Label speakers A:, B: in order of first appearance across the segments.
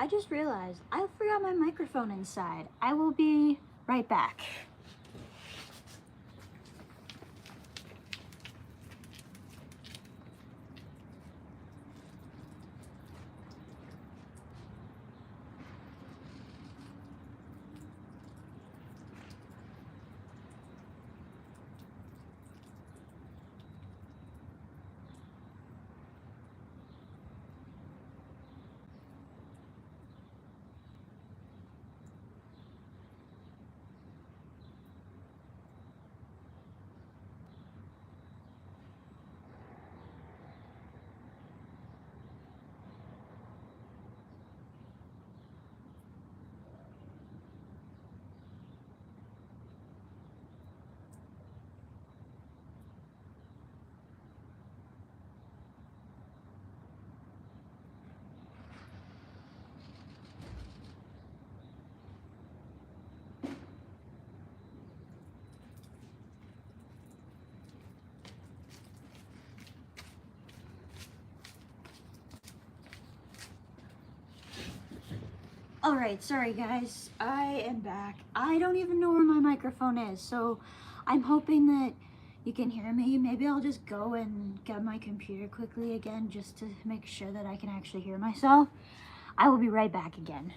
A: I just realized I forgot my microphone inside. I will be right back. Alright, sorry guys, I am back. I don't even know where my microphone is, so I'm hoping that you can hear me. Maybe I'll just go and get my computer quickly again just to make sure that I can actually hear myself. I will be right back again.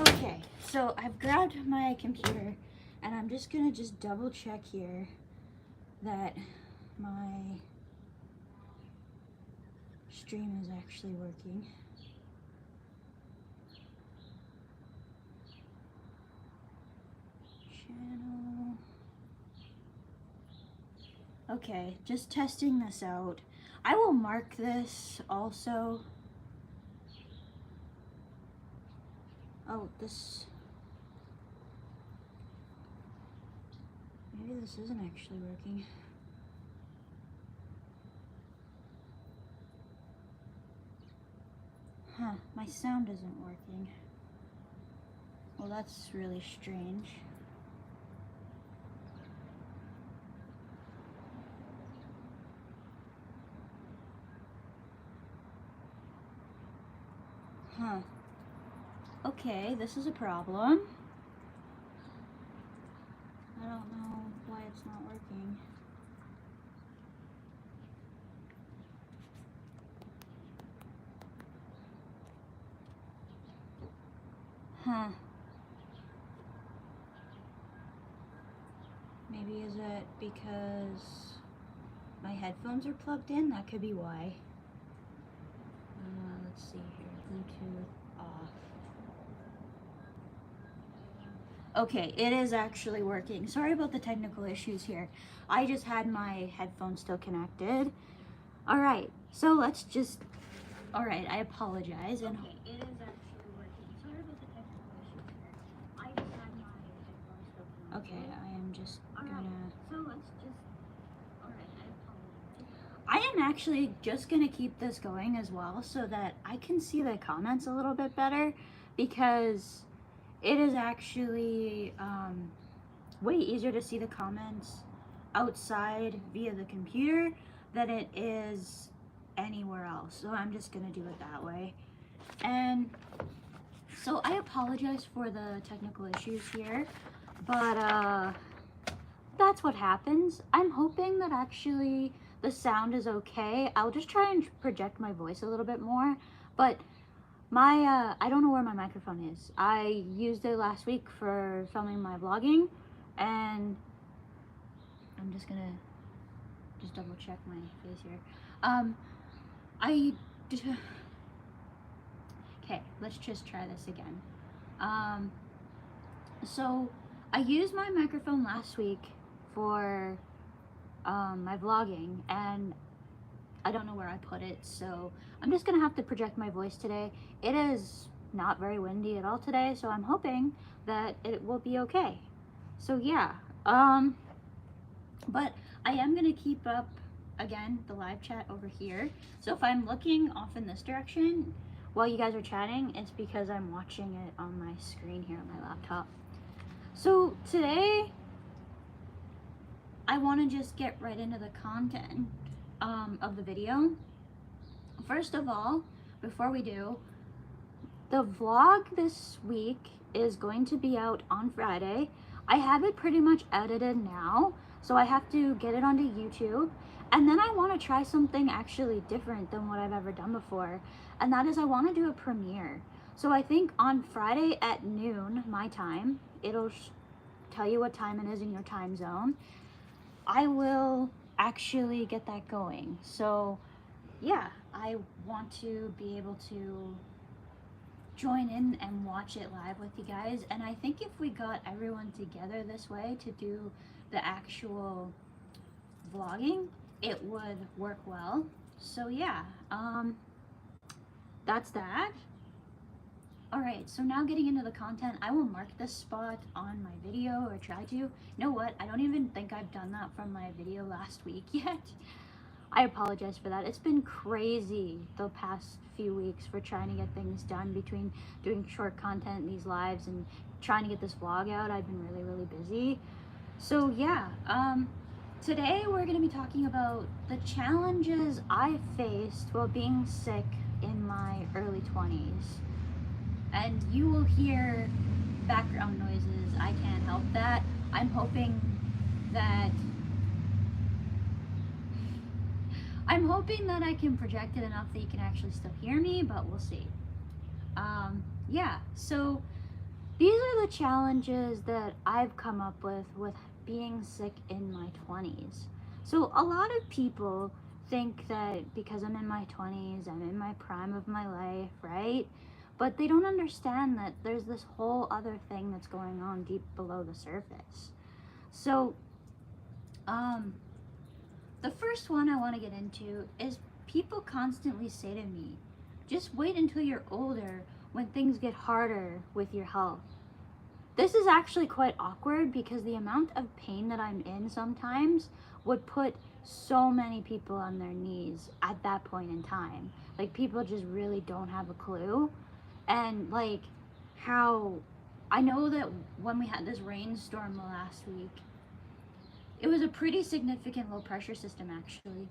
A: Okay, so I've grabbed my computer and I'm just gonna double check here that my stream is actually working. Channel. Okay, just testing this out. I will mark this also. Oh, this... maybe this isn't actually working. Huh, my sound isn't working. Well, that's really strange. Huh. Okay, this is a problem. I don't know why it's not working. Huh. Maybe is it because my headphones are plugged in? That could be why. Let's see here. Bluetooth off. Okay, it is actually working. Sorry about the technical issues here. I just had my headphones still connected. Alright, so let's just... Alright, I apologize. And okay, it is actually working. Sorry about the technical issues here. I just had my headphones still connected. Okay, I am just gonna... So let's just... Alright, I apologize. I am actually just gonna keep this going as well so that I can see the comments a little bit better, because it is actually way easier to see the comments outside via the computer than it is anywhere else. So I'm just gonna do it that way. And so I apologize for the technical issues here, but that's what happens. I'm hoping that actually the sound is okay. I'll just try and project my voice a little bit more, but I don't know where my microphone is. I used it last week for filming my vlogging, and I'm just gonna double check my face here. Okay, let's just try this again. So I used my microphone last week for my vlogging, and I don't know where I put it, so I'm just gonna have to project my voice today. It is not very windy at all today, so I'm hoping that it will be okay. So yeah, but I am gonna keep up, again, the live chat over here. So if I'm looking off in this direction while you guys are chatting, it's because I'm watching it on my screen here on my laptop. So today, I want to just get right into the content of the video. First of all, before we do, the vlog this week is going to be out on Friday. I have it pretty much edited now, so I have to get it onto YouTube. And then I want to try something actually different than what I've ever done before, and that is I want to do a premiere. So I think on Friday at noon, my time, it'll tell you what time it is in your time zone. I will actually get that going. So yeah, I want to be able to join in and watch it live with you guys. And I think if we got everyone together this way to do the actual vlogging, it would work well. So yeah, that's that. Alright, so now getting into the content, I will mark this spot on my video, or try to. You know what? I don't even think I've done that from my video last week yet. I apologize for that. It's been crazy the past few weeks for trying to get things done between doing short content, these lives, and trying to get this vlog out. I've been really, really busy. So yeah, today we're going to be talking about the challenges I faced while being sick in my early 20s. And you will hear background noises. I can't help that. I'm hoping that I can project it enough that you can actually still hear me, but we'll see. Yeah, so these are the challenges that I've come up with being sick in my 20s. So a lot of people think that because I'm in my 20s, I'm in my prime of my life, right? But they don't understand that there's this whole other thing that's going on deep below the surface. So, the first one I want to get into is people constantly say to me, just wait until you're older when things get harder with your health. This is actually quite awkward because the amount of pain that I'm in sometimes would put so many people on their knees at that point in time. Like, people just really don't have a clue. And like how I know that when we had this rainstorm last week, it was a pretty significant low pressure system actually.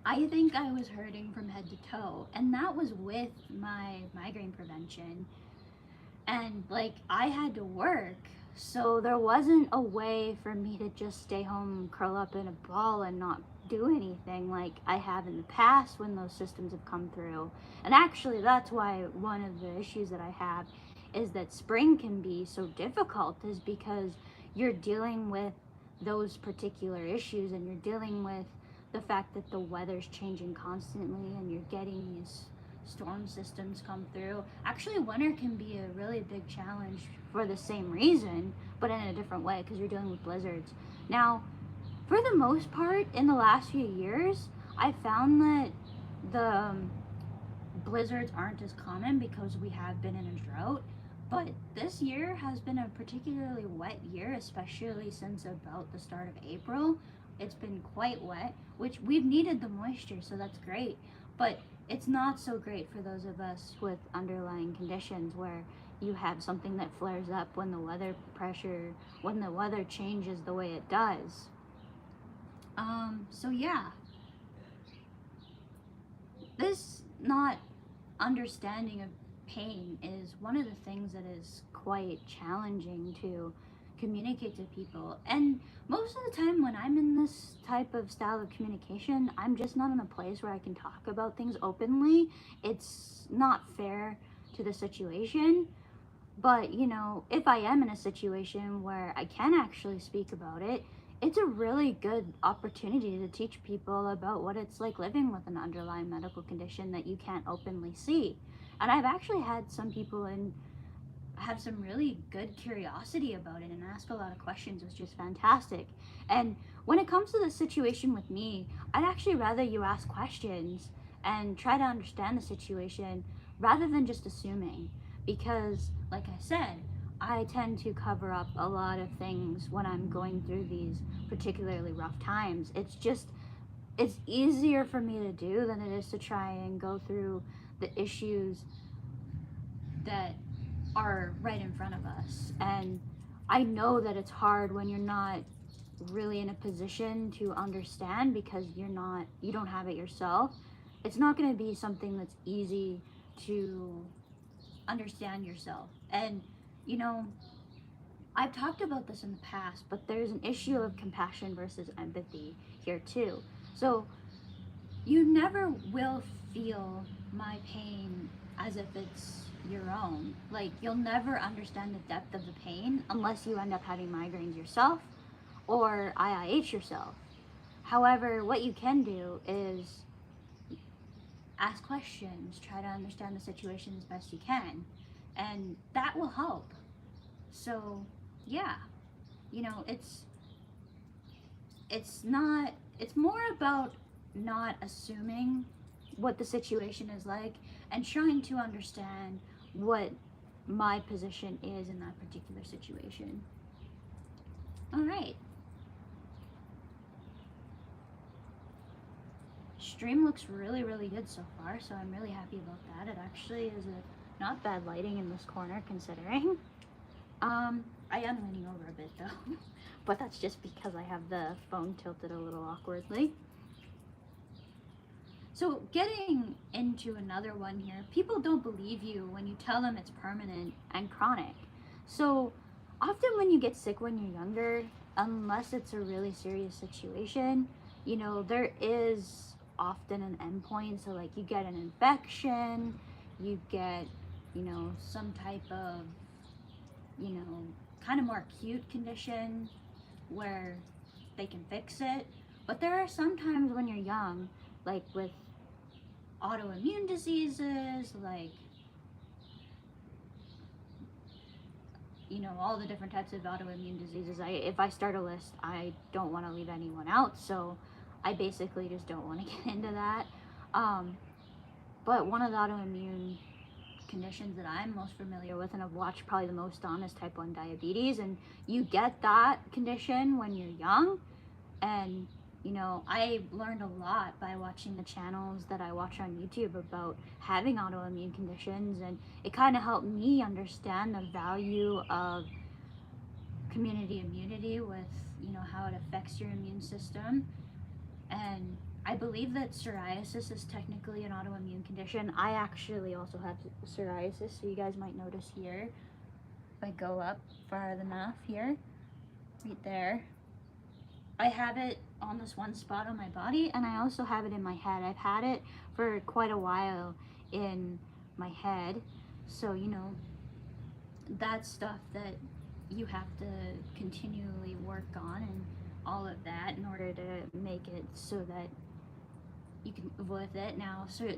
A: I think I was hurting from head to toe, and that was with my migraine prevention. And like, I had to work, so there wasn't a way for me to just stay home, curl up in a ball and not do anything like I have in the past when those systems have come through. And actually, that's why one of the issues that I have is that spring can be so difficult, is because you're dealing with those particular issues, and you're dealing with the fact that the weather's changing constantly and you're getting these storm systems come through. Actually, winter can be a really big challenge for the same reason, but in a different way, because you're dealing with blizzards. Now, for the most part, in the last few years, I found that the blizzards aren't as common because we have been in a drought. But this year has been a particularly wet year, especially since about the start of April. It's been quite wet, which we've needed the moisture, so that's great. But it's not so great for those of us with underlying conditions where you have something that flares up when the weather changes the way it does. So yeah, this not understanding of pain is one of the things that is quite challenging to communicate to people. And most of the time when I'm in this type of style of communication, I'm just not in a place where I can talk about things openly. It's not fair to the situation. But, you know, if I am in a situation where I can actually speak about it, it's a really good opportunity to teach people about what it's like living with an underlying medical condition that you can't openly see. And I've actually had some people in have some really good curiosity about it and ask a lot of questions, which is fantastic. And when it comes to the situation with me, I'd actually rather you ask questions and try to understand the situation rather than just assuming. Because, like I said, I tend to cover up a lot of things when I'm going through these particularly rough times. It's easier for me to do than it is to try and go through the issues that are right in front of us. And I know that it's hard when you're not really in a position to understand because you don't have it yourself. It's not going to be something that's easy to understand yourself. And you know, I've talked about this in the past, but there's an issue of compassion versus empathy here too. So you never will feel my pain as if it's your own. Like, you'll never understand the depth of the pain unless you end up having migraines yourself or IIH yourself. However, what you can do is ask questions, try to understand the situation as best you can, and that will help. So, yeah, you know, it's not it's more about not assuming what the situation is like and trying to understand what my position is in that particular situation. All right. Stream looks really, really good so far, so I'm really happy about that. It actually is a not bad lighting in this corner considering. I am leaning over a bit though, but that's just because I have the phone tilted a little awkwardly. So getting into another one here, people don't believe you when you tell them it's permanent and chronic. So often when you get sick when you're younger, unless it's a really serious situation, you know, there is often an endpoint. So like you get an infection, you get, you know, some type of, you know, kind of more acute condition where they can fix it. But there are some times when you're young, like with autoimmune diseases, like, you know, all the different types of autoimmune diseases. If I start a list, I don't want to leave anyone out, so I basically just don't want to get into that. But one of the autoimmune conditions that I'm most familiar with and I've watched probably the most on is type 1 diabetes, and you get that condition when you're young. And you know, I learned a lot by watching the channels that I watch on YouTube about having autoimmune conditions, and it kind of helped me understand the value of community immunity with, you know, how it affects your immune system. And I believe that psoriasis is technically an autoimmune condition. I actually also have psoriasis, so you guys might notice here, if I go up far enough here, right there, I have it on this one spot on my body, and I also have it in my head. I've had it for quite a while in my head. So, you know, that's stuff that you have to continually work on and all of that in order to make it so that you can live with it. Now, so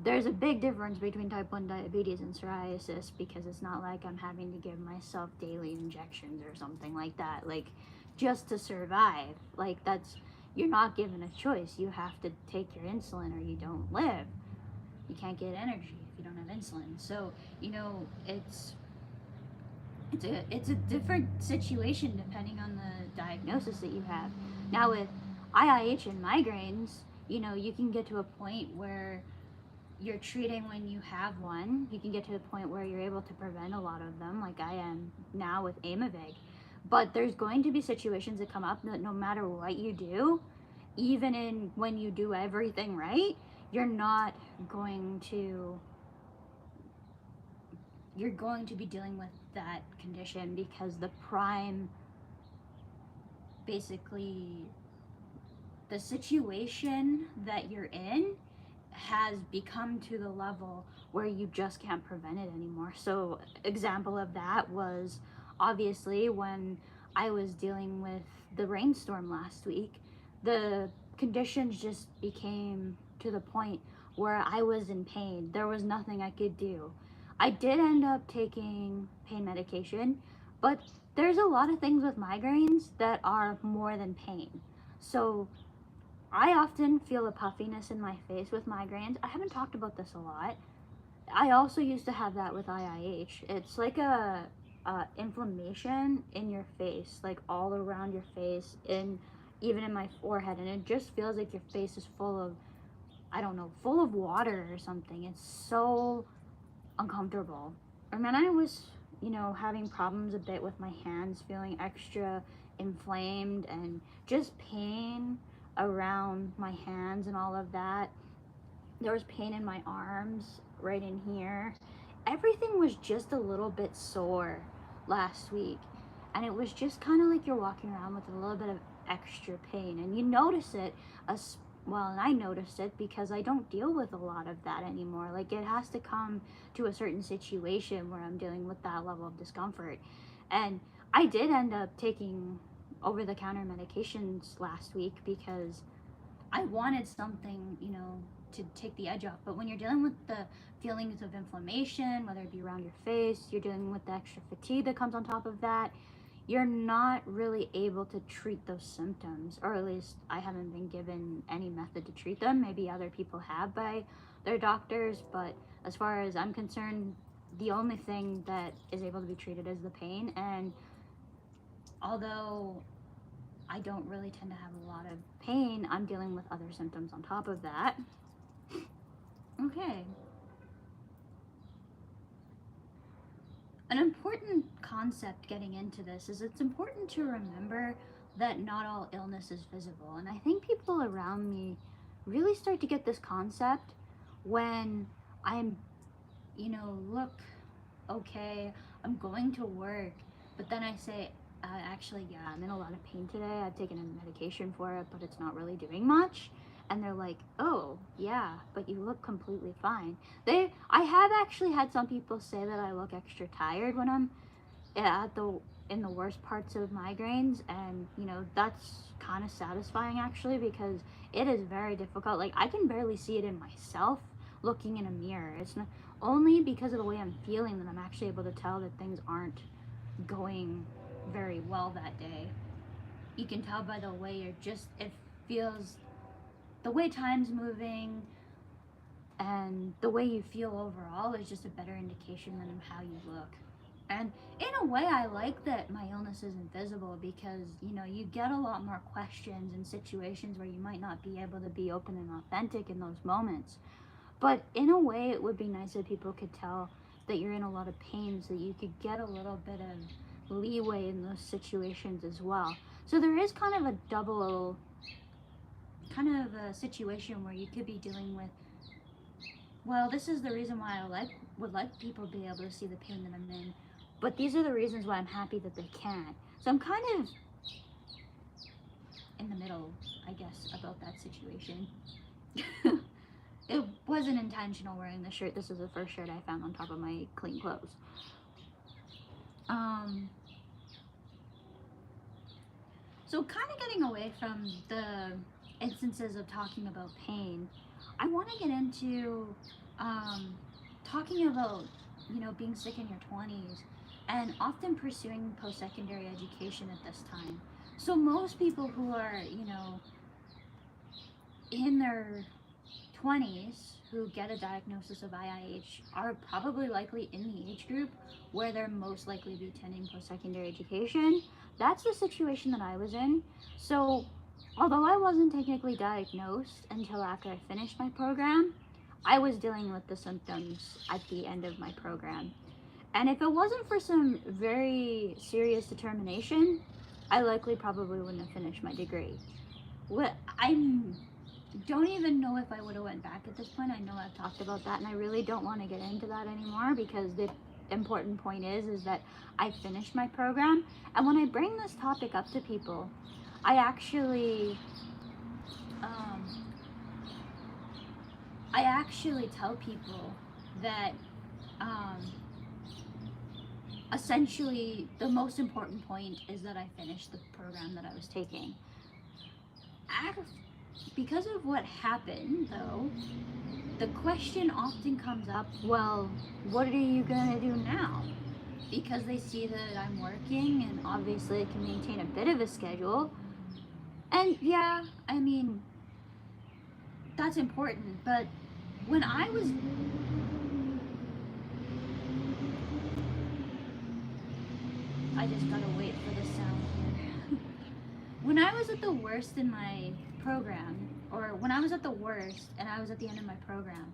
A: there's a big difference between type 1 diabetes and psoriasis, because it's not like I'm having to give myself daily injections or something like that. Like, just to survive, like, that's, you're not given a choice. You have to take your insulin or you don't live. You can't get energy if you don't have insulin. So, you know, it's a different situation depending on the diagnosis that you have. Now with IIH and migraines, you know, you can get to a point where you're treating when you have one. You can get to a point where you're able to prevent a lot of them, like I am now with Aimovig. But there's going to be situations that come up that no matter what you do, even in when you do everything right, you're not going to you're going to be dealing with that condition because the prime, basically, the situation that you're in has become to the level where you just can't prevent it anymore. So example of that was obviously when I was dealing with the rainstorm last week, the conditions just became to the point where I was in pain. There was nothing I could do. I did end up taking pain medication, but there's a lot of things with migraines that are more than pain. So I often feel a puffiness in my face with migraines. I haven't talked about this a lot. I also used to have that with IIH. It's like a inflammation in your face, like all around your face, and even in my forehead, and it just feels like your face is full of, I don't know, full of water or something. It's so uncomfortable. And then I was, having problems a bit with my hands, feeling extra inflamed and just pain around my hands and all of that. There was pain in my arms, right in here. Everything was just a little bit sore last week. And it was just kind of like you're walking around with a little bit of extra pain. And you notice it, well, and I noticed it because I don't deal with a lot of that anymore. Like, it has to come to a certain situation where I'm dealing with that level of discomfort. And I did end up taking over-the-counter medications last week because I wanted something, to take the edge off. But when you're dealing with the feelings of inflammation, whether it be around your face, you're dealing with the extra fatigue that comes on top of that, you're not really able to treat those symptoms, or at least I haven't been given any method to treat them. Maybe other people have by their doctors, but as far as I'm concerned, the only thing that is able to be treated is the pain. And although I don't really tend to have a lot of pain, I'm dealing with other symptoms on top of that. Okay. An important concept getting into this is it's important to remember that not all illness is visible. And I think people around me really start to get this concept when I'm, look, okay, I'm going to work, but then I say, actually, yeah, I'm in a lot of pain today. I've taken a medication for it, but it's not really doing much. And they're like, oh, yeah, but you look completely fine. I have actually had some people say that I look extra tired when I'm in the worst parts of migraines, and that's kind of satisfying actually, because it is very difficult. Like, I can barely see it in myself looking in a mirror. It's not only because of the way I'm feeling that I'm actually able to tell that things aren't going very well that day. You can tell by the way it feels, the way time's moving and the way you feel overall is just a better indication than how you look. And in a way, I like that my illness is invisible because, you get a lot more questions in situations where you might not be able to be open and authentic in those moments. But in a way, it would be nice if people could tell that you're in a lot of pain so you could get a little bit of leeway in those situations as well. So there is kind of a double, kind of a situation where you could be dealing with, well, this is the reason why I would like people to be able to see the pain that I'm in, but these are the reasons why I'm happy that they can't. So I'm kind of in the middle, I guess, about that situation. It wasn't intentional wearing the shirt. This is the first shirt I found on top of my clean clothes. So kind of getting away from the instances of talking about pain, I want to get into talking about, being sick in your 20s and often pursuing post-secondary education at this time. So most people who are, in their 20s who get a diagnosis of IIH are probably likely in the age group where they're most likely to be attending post-secondary education. That's the situation that I was in. So although I wasn't technically diagnosed until after I finished my program, I was dealing with the symptoms at the end of my program. And if it wasn't for some very serious determination, I likely probably wouldn't have finished my degree. I don't even know if I would have went back at this point. I know I've talked about that, and I really don't want to get into that anymore because important point is that I finished my program. And when I bring this topic up to people, I actually um, tell people that um, essentially the most important point is that I finished the program that I was taking. Because of what happened, though, the question often comes up, well, what are you going to do now? Because they see that I'm working and obviously I can maintain a bit of a schedule. And yeah, I mean, that's important. But when I was... I just gotta wait for the sound here. When I was at the worst in my program, or when I was at the worst and I was at the end of my program,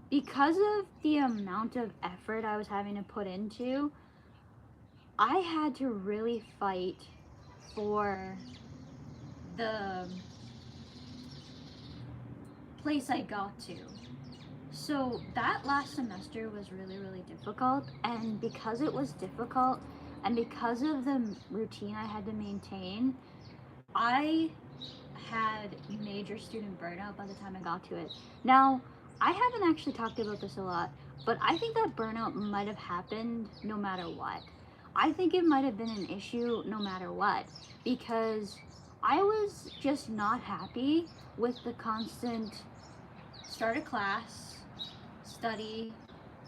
A: because of the amount of effort I was having to put into, I had to really fight for the place I got to. So that last semester was really, really difficult, and because it was difficult and because of the routine I had to maintain, I had major student burnout by the time I got to it. Now, I haven't actually talked about this a lot, but I think that burnout might have happened no matter what. I think it might have been an issue no matter what, because I was just not happy with the constant start a class, study,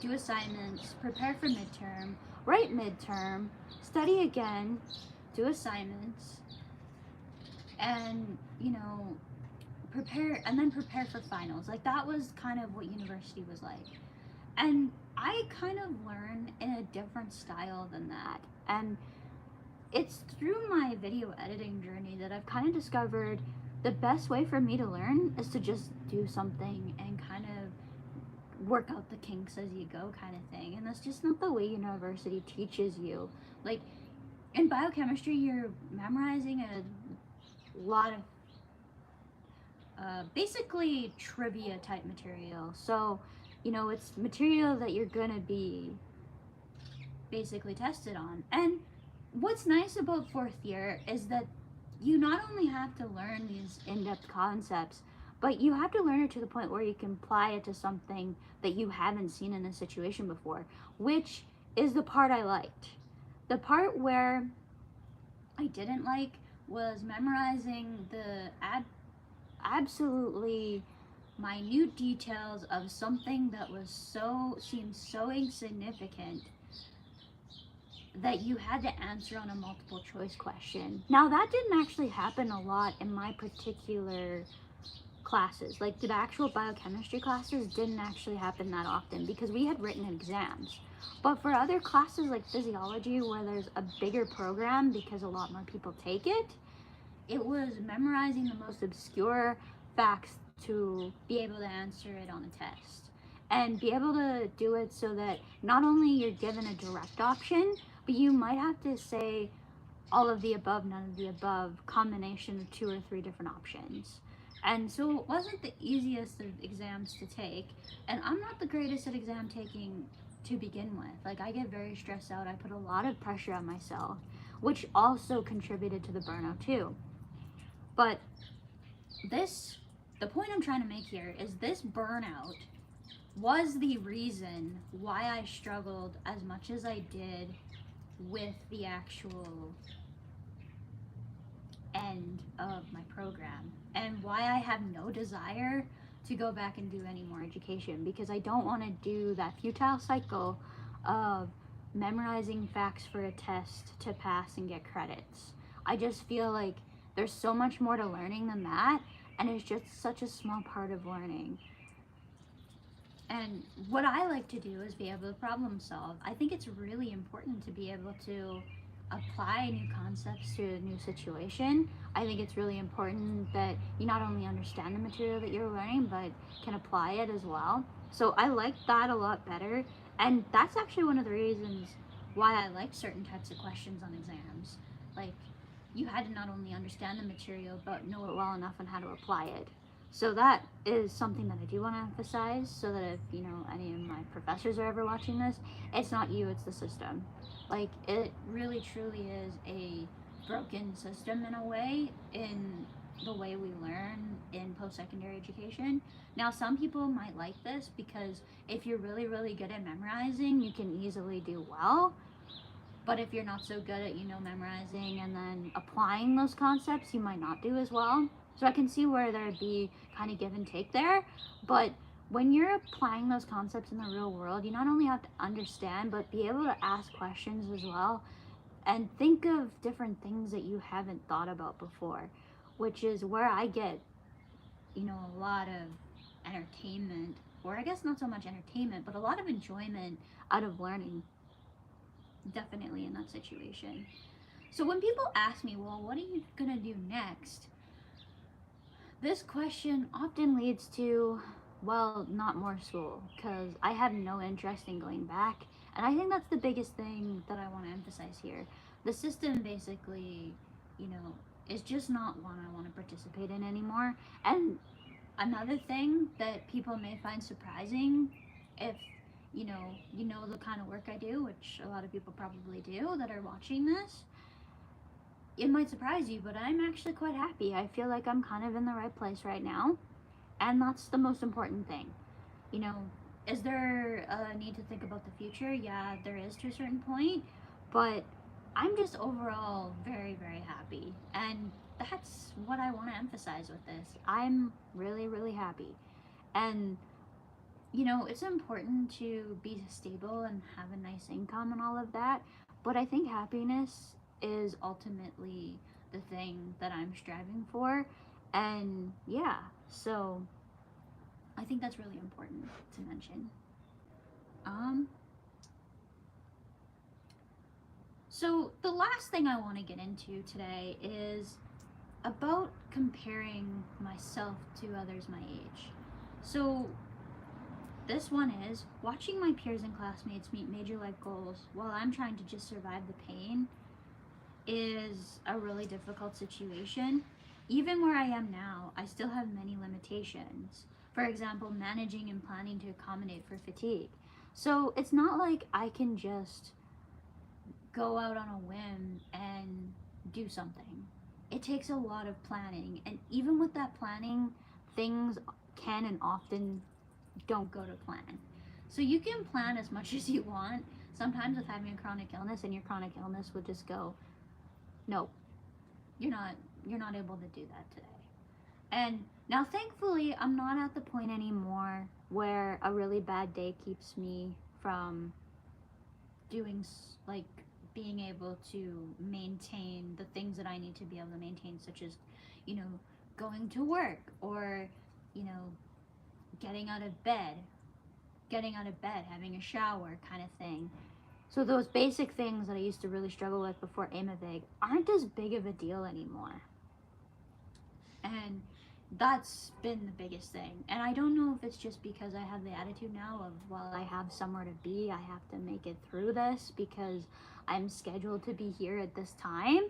A: do assignments, prepare for midterm, write midterm, study again, do assignments, and, you know, prepare for finals. Like, that was kind of what university was like. And I kind of learned in a different style than that. And it's through my video editing journey that I've kind of discovered the best way for me to learn is to just do something and kind of work out the kinks as you go, kind of thing. And that's just not the way university teaches you. Like, in biochemistry, you're memorizing a lot of basically trivia type material. So, you know, it's material that you're gonna be basically tested on. And what's nice about fourth year is that you not only have to learn these in-depth concepts, but you have to learn it to the point where you can apply it to something that you haven't seen in a situation before, which is the part I liked. The part where I didn't like was memorizing the absolutely minute details of something that seemed so insignificant that you had to answer on a multiple choice question. Now, that didn't actually happen a lot in my particular classes. Like, the actual biochemistry classes didn't actually happen that often because we had written exams. But for other classes like physiology, where there's a bigger program because a lot more people take it, it was memorizing the most obscure facts to be able to answer it on a test. And be able to do it so that not only you're given a direct option, but you might have to say all of the above, none of the above, combination of 2 or 3 different options. And so it wasn't the easiest of exams to take. And I'm not the greatest at exam taking to begin with. Like, I get very stressed out. I put a lot of pressure on myself, which also contributed to the burnout too. But the point I'm trying to make here is this burnout was the reason why I struggled as much as I did with the actual end of my program, and why I have no desire to go back and do any more education, because I don't want to do that futile cycle of memorizing facts for a test to pass and get credits. I just feel like there's so much more to learning than that, and it's just such a small part of learning. And what I like to do is be able to problem solve. I think it's really important to be able to apply new concepts to a new situation. I think it's really important that you not only understand the material that you're learning, but can apply it as well. So I like that a lot better. And that's actually one of the reasons why I like certain types of questions on exams. Like, you had to not only understand the material, but know it well enough on how to apply it. So that is something that I do want to emphasize, so that if, any of my professors are ever watching this, it's not you, it's the system. Like, it really truly is a broken system in a way, in the way we learn in post-secondary education. Now, some people might like this because if you're really, really good at memorizing, you can easily do well. But if you're not so good at, memorizing and then applying those concepts, you might not do as well. So I can see where there'd be kind of give and take there. But when you're applying those concepts in the real world, you not only have to understand, but be able to ask questions as well and think of different things that you haven't thought about before, which is where I get, a lot of entertainment, or I guess not so much entertainment, but a lot of enjoyment out of learning, definitely in that situation. So when people ask me, well, what are you going to do next? This question often leads to, well, not more school, because I have no interest in going back. And I think that's the biggest thing that I want to emphasize here. The system basically, you know, is just not one I want to participate in anymore. And another thing that people may find surprising, if you know the kind of work I do, which a lot of people probably do that are watching this, it might surprise you, but I'm actually quite happy. I feel like I'm kind of in the right place right now, and that's the most important thing. You know, is there a need to think about the future? Yeah, there is to a certain point, but I'm just overall very, very happy. And that's what I want to emphasize with this. I'm really, really happy. And, it's important to be stable and have a nice income and all of that, but I think happiness is ultimately the thing that I'm striving for. And yeah, so I think that's really important to mention. Um, so the last thing I want to get into today is about comparing myself to others my age. So this one is watching my peers and classmates meet major life goals while I'm trying to just survive the pain is a really difficult situation. Even where I am now, I still have many limitations. For example, managing and planning to accommodate for fatigue. So it's not like I can just go out on a whim and do something. It takes a lot of planning, and even with that planning, things can and often don't go to plan. So you can plan as much as you want. Sometimes with having a chronic illness, and your chronic illness would just go, no, you're not you're not able to do that today. And now thankfully I'm not at the point anymore where a really bad day keeps me from doing like being able to maintain the things that I need to be able to maintain, such as, you know, going to work, or, you know, getting out of bed, having a shower kind of thing. So those basic things that I used to really struggle with before Aimovig aren't as big of a deal anymore. And that's been the biggest thing. And I don't know if it's just because I have the attitude now of, well, I have somewhere to be, I have to make it through this because I'm scheduled to be here at this time.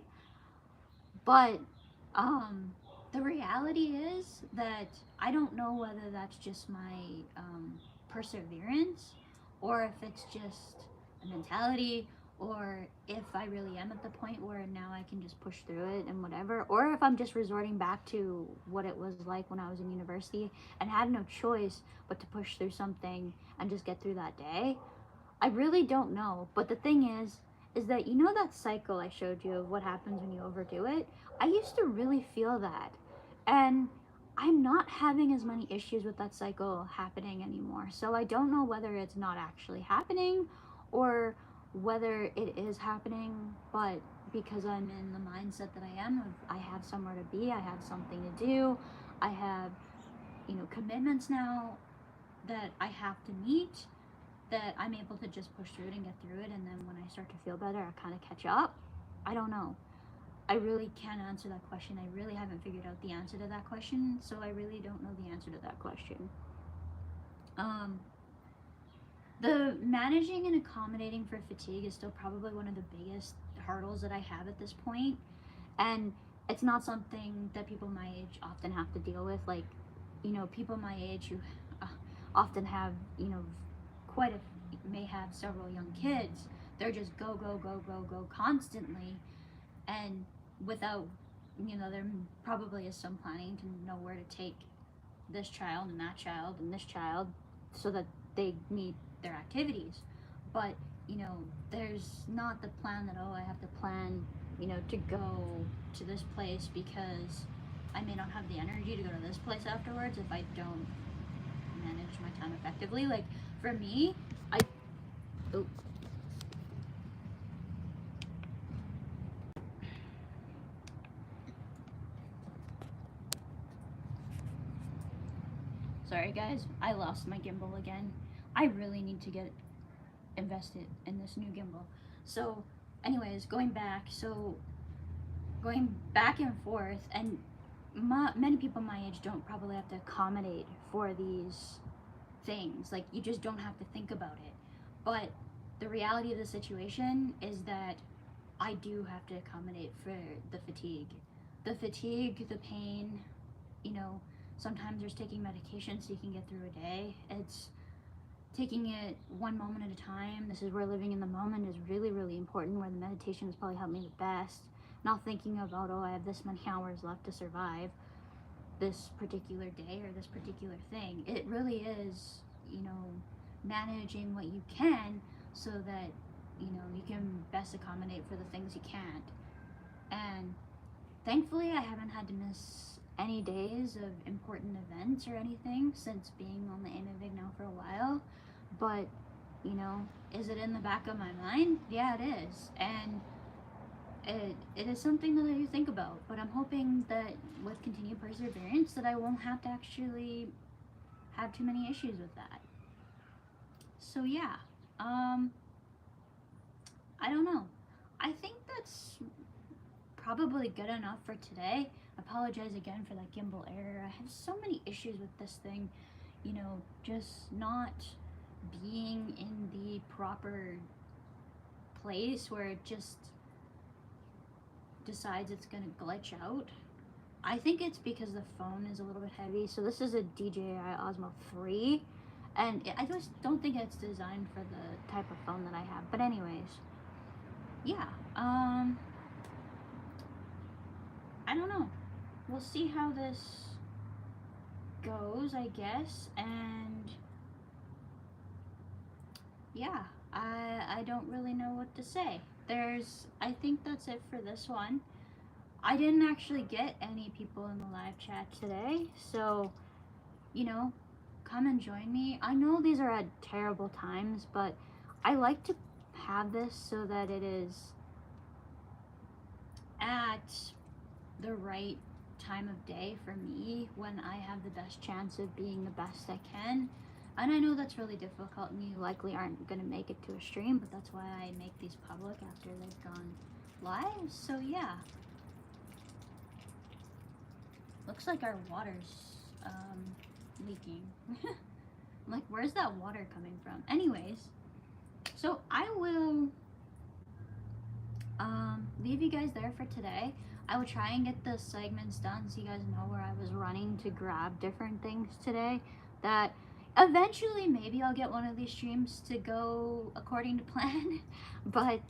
A: But the reality is that I don't know whether that's just my perseverance, or if it's just a mentality, or if I really am at the point where now I can just push through it and whatever, or if I'm just resorting back to what it was like when I was in university and had no choice but to push through something and just get through that day. I really don't know. But the thing is that, that cycle I showed you of what happens when you overdo it? I used to really feel that. And I'm not having as many issues with that cycle happening anymore. So I don't know whether it's not actually happening or whether it is happening, but because I'm in the mindset that I am, of I have somewhere to be, I have something to do, I have, commitments now that I have to meet, that I'm able to just push through it and get through it, and then when I start to feel better, I kind of catch up. I don't know. I really can't answer that question. I really haven't figured out the answer to that question, so I really don't know the answer to that question. The managing and accommodating for fatigue is still probably one of the biggest hurdles that I have at this point, and it's not something that people my age often have to deal with. Like, you know, people my age who uh, often have, you know, may have several young kids. They're just go, go, go, go, go constantly, and without, you know, there probably is some planning to know where to take this child and that child and this child so that they meet their activities. But, you know, there's not the plan that, oh, I have to plan, you know, to go to this place because I may not have the energy to go to this place afterwards if I don't manage my time effectively. Like, for me, I. Oh, sorry, guys. I lost my gimbal again. I really need to get invested in this new gimbal. So, anyways, going back and forth, and many people my age don't probably have to accommodate for these things. Like, you just don't have to think about it. But the reality of the situation is that I do have to accommodate for the fatigue. The fatigue, the pain, you know, sometimes there's taking medication so you can get through a day. It's taking it one moment at a time. This is where living in the moment is really, really important, where the meditation has probably helped me the best. Not thinking about, oh, I have this many hours left to survive this particular day or this particular thing. It really is, you know, managing what you can so that, you know, you can best accommodate for the things you can't. And thankfully, I haven't had to miss any days of important events or anything since being on the Aimovig now for a while. But, you know, is it in the back of my mind? Yeah, it is. And it is something that I do think about. But I'm hoping that with continued perseverance that I won't have to actually have too many issues with that. So yeah, I don't know. I think that's probably good enough for today. Apologize again for that gimbal error. I have so many issues with this thing, you know, just not being in the proper place where it just decides it's gonna glitch out. I think it's because the phone is a little bit heavy. So this is a DJI Osmo 3, and I just don't think it's designed for the type of phone that I have. But anyways, yeah, I don't know. We'll see how this goes, I guess. And yeah, I don't really know what to say. I think that's it for this one. I didn't actually get any people in the live chat today, so, you know, come and join me. I know these are at terrible times, but I like to have this so that it is at the right time of day for me when I have the best chance of being the best I can. And I know that's really difficult and you likely aren't going to make it to a stream, but that's why I make these public after they've gone live. So yeah. Looks like our water's leaking. Like, where's that water coming from? Anyways, so I will leave you guys there for today. I will try and get the segments done so you guys know where I was running to grab different things today. That eventually maybe I'll get one of these streams to go according to plan. But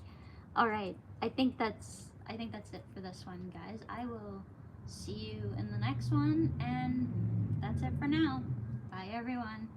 A: all right, I think that's it for this one, guys. I will see you in the next one, and that's it for now. Bye, everyone.